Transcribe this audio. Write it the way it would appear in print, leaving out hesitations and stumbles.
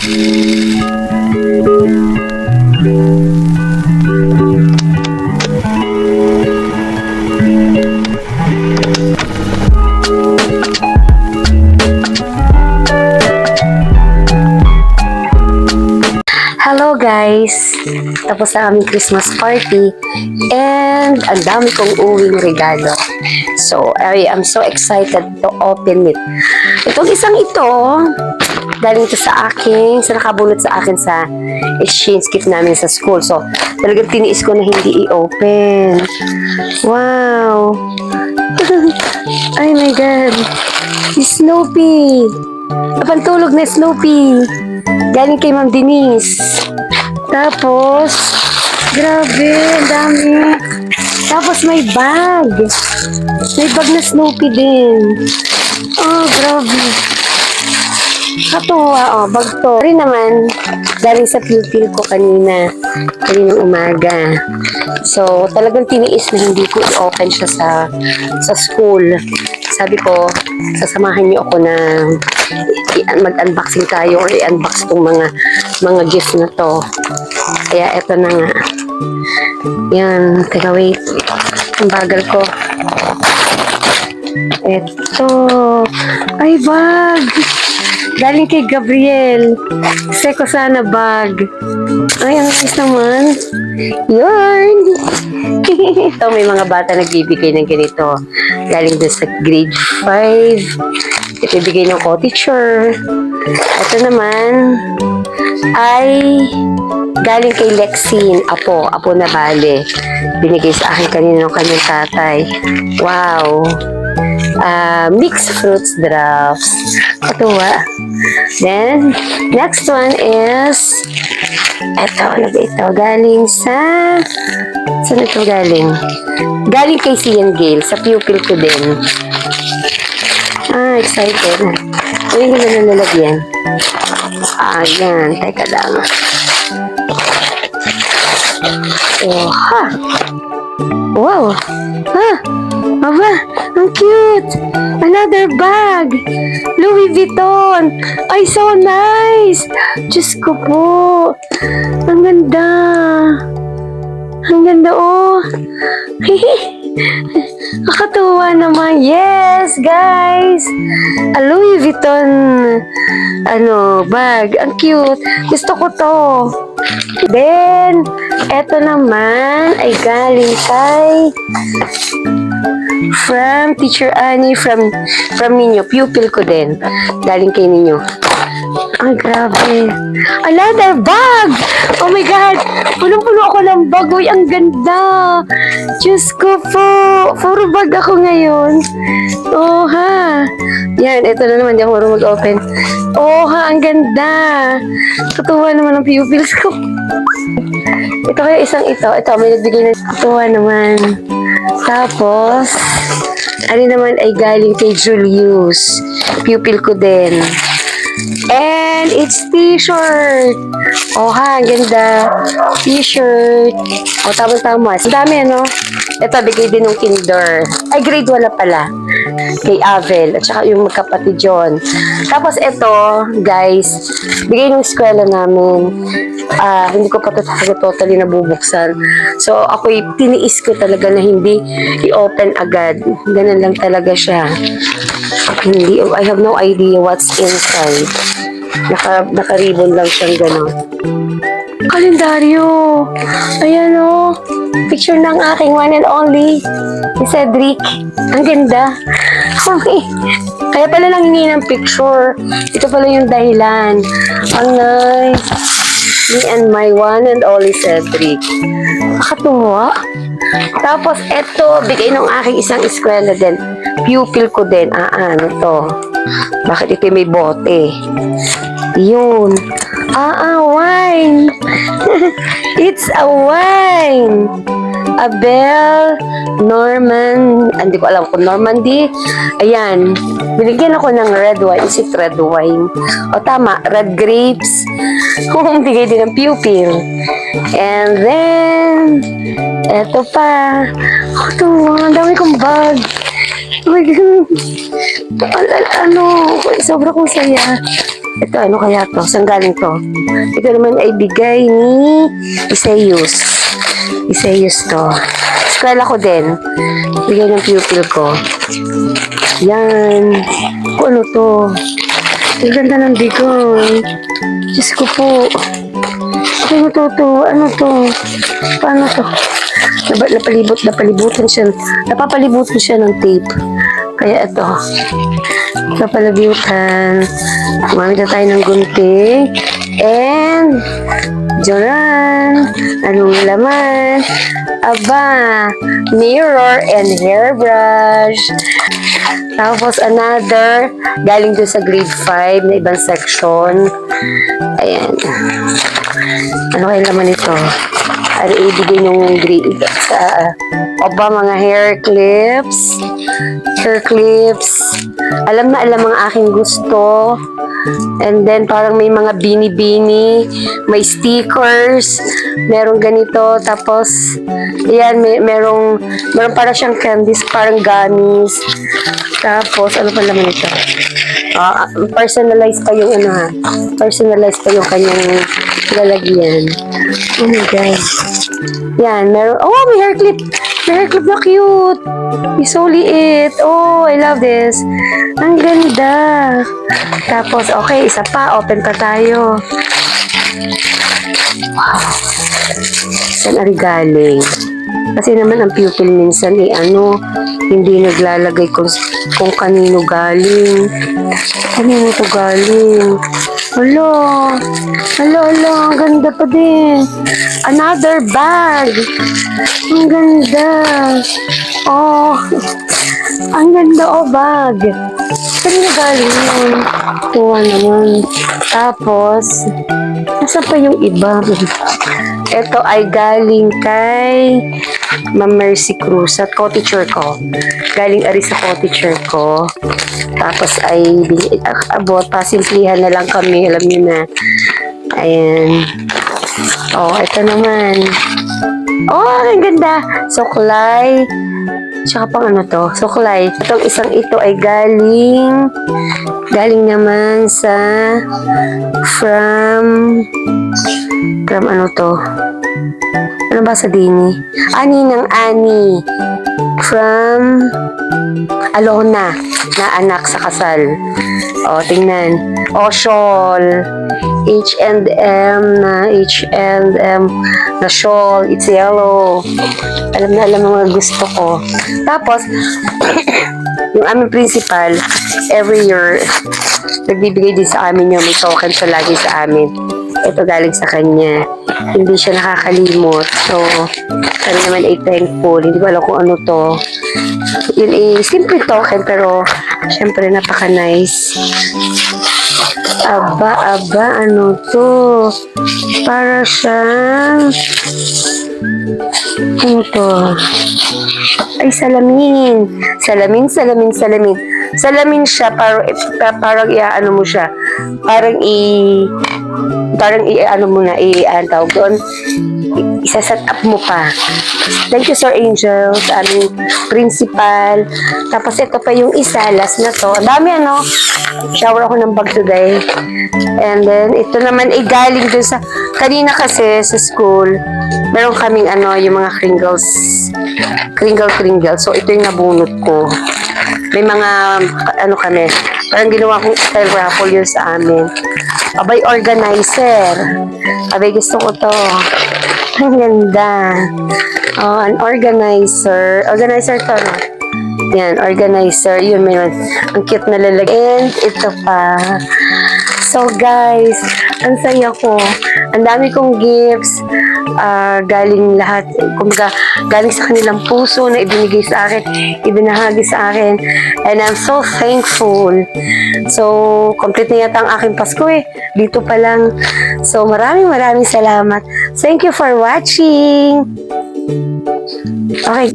Hello guys! Tapos na aming Christmas party and ang dami kong uwing regalo. So, I am so excited to open it. Itong isang ito, galing ito sa akin, nakabulot sa akin sa exchange gift namin sa school. So, talagang tiniis ko na hindi i-open. Wow! Ay my God! Snoopy! Pantulog na Snoopy! Galing kay Ma'am Denise. Tapos, grabe, ang dami. Tapos may bag. May bag na Snoopy din. Oh, grabe. Katuwa, oh, bag to. Rin naman, galing sa pupil ko kaninang umaga. So, talagang tiniis na hindi ko i-open siya sa school. Sabi ko, sasamahan niyo ako na mag-unboxing tayo or i-unbox itong mga gift na to. Kaya eto na nga. Yan, teka wait. Ang bagal ko. Eto. Ay, bag! Galing kay Gabriel. Seko sana bag. Ay, ang nice naman. Yarn! Ito, may mga bata nagbibigay ng ganito. Galing din sa grade 5. Ito ibigay ng co-teacher. Ito naman ay galing kay Lexine. Apo na bale. Binigay sa akin kanina ng kanyang tatay. Wow! Mixed fruits drops. Katuwa. Then, next one is ito galing saan ito galing? Galing kay Sian Gale, sa pupil ko din. Excited. Hindi ko na nalalagyan. Yan, teka lang. Oh, ha! Wow! Ha! Aba, ang cute! Another bag! Louis Vuitton! Ay, so nice! Diyos ko po! Ang ganda! Ang ganda, oh! Nakatuwa naman. Yes, guys! A Louis Vuitton bag. Ang cute. Gusto ko to. Then, eto naman ay galing from Teacher Annie, from Ninyo. Pupil ko din. Galing kay Ninyo. Ay, grabe. Another bag! Oh my God! Punong-puno ako ng bag. Uy, ang ganda! Diyos ko po! Puro bag ako ngayon. Oh, ha! Yan, ito na naman. Di ako marunong mag-open. Oh, ha! Ang ganda! Katuwa naman ang pupils ko. Ito kaya isang ito. Ito, may nagbigay na. Katuwa naman. Tapos, ano naman ay galing kay Julius. Pupil ko din. And it's t-shirt. Oh, ha, ang ganda. T-shirt. Oh, tama-tama. Ang dami, ano? Ito, bigay din ng kinder. Ay, grade 1 pala. Kay Avel. At saka yung magkapatid John. Tapos, ito, guys, bigay ng eskwela namin. Hindi ko pa totally nabubuksan. So, ako'y tiniis ko talaga na hindi i-open agad. Ganun lang talaga siya. I have no idea what's inside. Naka-ribbon lang siyang gano'n. Kalendaryo! Ayan o. Picture ng aking one and only, si Cedric. Ang ganda. Okay. Kaya pala lang hingi ng picture. Ito pala yung dahilan. Ang nice. Me and my one and only Cedric. Nakatuwa. Tapos, eto, bigay ng aking isang eskwela din. Pupil ko din. Ano to? Bakit ito may bote? Yun. Wine. It's a wine. Abel Norman. Hindi ko alam kung Normandy. Ayan. Binigyan ako ng red wine. Is it red wine? O tama, red grapes. Bigay din ng pupil. And then, eto pa. Ang dami kong bag. Oh my God. Sobra kong saya. Ito, ano kaya to? Saan galing to? Ito naman ay bigay ni Isaius. Isaius to. Eskwela ko din. Bigay ng pupil ko. Yan. Kung ano to? Ang ganda ng bigay. Diyos ko po. Ano to? Ano to? Paano to? Napapalibutan siya ng tape. Kaya ito. Napapalibutan. Gumamit na tayo ng gunting. And, Joran. Anong laman? Aba, mirror and hairbrush. Tapos another, galing doon sa grade 5 na ibang section. Ayan. Ano kaya laman ito? Ano ibigay nung grade sa mga hair clips. Hair clips. Alam na alam ang aking gusto. And then parang may mga bini-bini, may stickers, merong ganito, tapos ayan, merong parang siyang candies, parang gummies. Tapos ano pa naman ito? Personalized pa yung ano ha. Personalized pa yung kanyang lalagyan. Oh my God. Yan, meron. Oh, may hair clip. May hair clip na cute. It's so liit. Oh, I love this. Ang ganda. Tapos, okay, isa pa. Open pa tayo. Wow. Saan ari galing? Kasi naman ang pupil minsan hindi naglalagay kung kanino galing. Kanino to galing? Hala, ang ganda pa din. Another bag. Ang ganda. Oh, ang ganda bag. Kanino galing yun? Tuwa naman. Tapos, nasa pa yung iba? Ito ay galing kay Ma'am Mercy Cruz at co-teacher ko. Galing ari sa co-teacher ko. Tapos ay abot, pasimplihan na lang kami. Alam niyo na. Ayan. Oh, ito naman. Oh, ang ganda. Suklay. Tsaka pang ano to? Suklay. Itong isang ito ay galing naman sa from ano to? Ano ba sa Dini? Ani ng Ani. From Alona na anak sa kasal. O, tingnan. O, shawl. H&M na shawl. It's yellow. Alam na alam ang mga gusto ko. Tapos, yung aming principal, every year, nagbibigay din sa amin yung may token siya lagi sa amin. Ito galing sa kanya. Hindi siya nakakalimot. So, kami naman ay thankful. Hindi ko alam kung ano to. Yun ay simple token pero syempre napaka-nice. Aba, ano to? Para siyang ano to? Ay, salamin. Salamin siya, parang ano mo siya. Parang ano mo na, tawag doon, isa-set up mo pa. Thank you, Sir Angel, sa aming principal. Tapos ito pa yung isa, last na to. Ang dami shower ako ng bag today. And then, ito naman ay galing dun sa, kanina kasi sa school, meron kaming yung mga kringle. So, ito yung nabunot ko. May mga, kami, parang ginawa kong style raffle yun sa amin. Abay, organizer. Abay, gusto ko to. Ang ganda. Oh, an organizer. Organizer to, no? Yan, organizer. Yun, mayroon. Ang cute na lalagyan. And ito pa. So, guys, ang saya ko. Ang dami kong gifts. Galing lahat. Kumbaga, galing sa kanilang puso na ibinigay sa akin. Ibinahagi sa akin. And I'm so thankful. So, complete na yata ang aking Pasko dito pa lang. So, maraming salamat. Thank you for watching. Okay.